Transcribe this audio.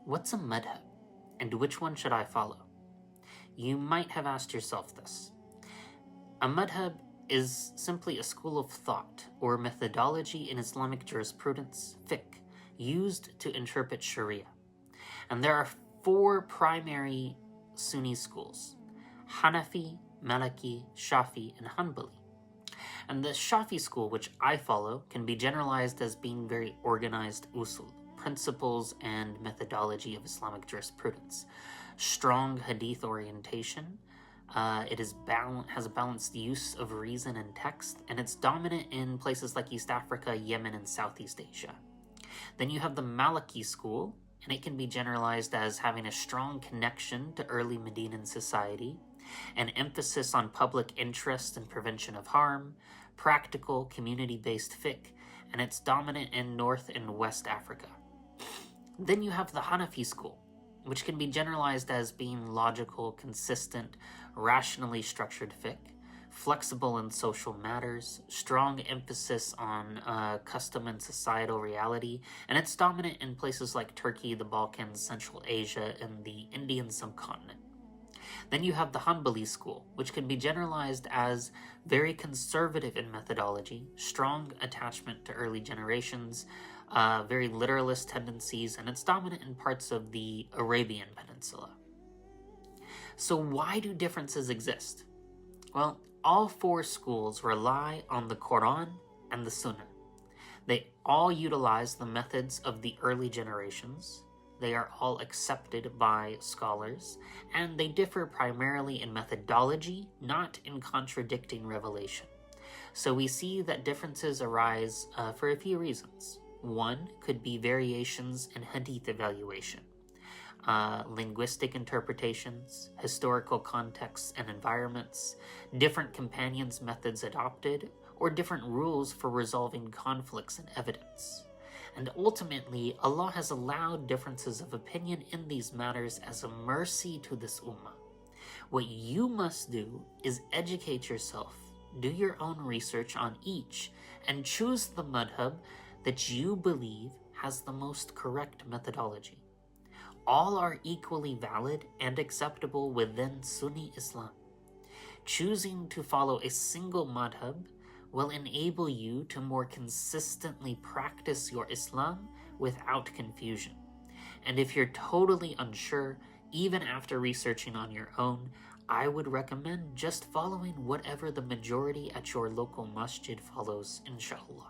What's a madhab, and which one should I follow? You might have asked yourself this. A madhab is simply a school of thought or methodology in Islamic jurisprudence, fiqh, used to interpret Sharia. And there are four primary Sunni schools: Hanafi, Maliki, Shafi'i, and Hanbali. And the Shafi school, which I follow, can be generalized as being very organized usul, principles and methodology of Islamic jurisprudence, strong hadith orientation. It has a balanced use of reason and text, and it's dominant in places like East Africa, Yemen, and Southeast Asia. Then you have the Maliki school, and it can be generalized as having a strong connection to early Medinan society, an emphasis on public interest and prevention of harm, practical, community-based fiqh, and it's dominant in North and West Africa. Then you have the Hanafi school, which can be generalized as being logical, consistent, rationally structured fiqh, flexible in social matters, strong emphasis on custom and societal reality, and it's dominant in places like Turkey, the Balkans, Central Asia, and the Indian subcontinent. Then you have the Hanbali school, which can be generalized as very conservative in methodology, strong attachment to early generations, very literalist tendencies, and it's dominant in parts of the Arabian Peninsula. So why do differences exist? Well, all four schools rely on the Quran and the Sunnah. They all utilize the methods of the early generations. They are all accepted by scholars, and they differ primarily in methodology, not in contradicting revelation. So we see that differences arise for a few reasons. One could be variations in hadith evaluation, linguistic interpretations, historical contexts and environments, different companions' methods adopted, or different rules for resolving conflicts and evidence. And ultimately, Allah has allowed differences of opinion in these matters as a mercy to this ummah. What you must do is educate yourself, do your own research on each, and choose the madhab that you believe has the most correct methodology. All are equally valid and acceptable within Sunni Islam. Choosing to follow a single madhab will enable you to more consistently practice your Islam without confusion. And if you're totally unsure, even after researching on your own, I would recommend just following whatever the majority at your local masjid follows, inshallah.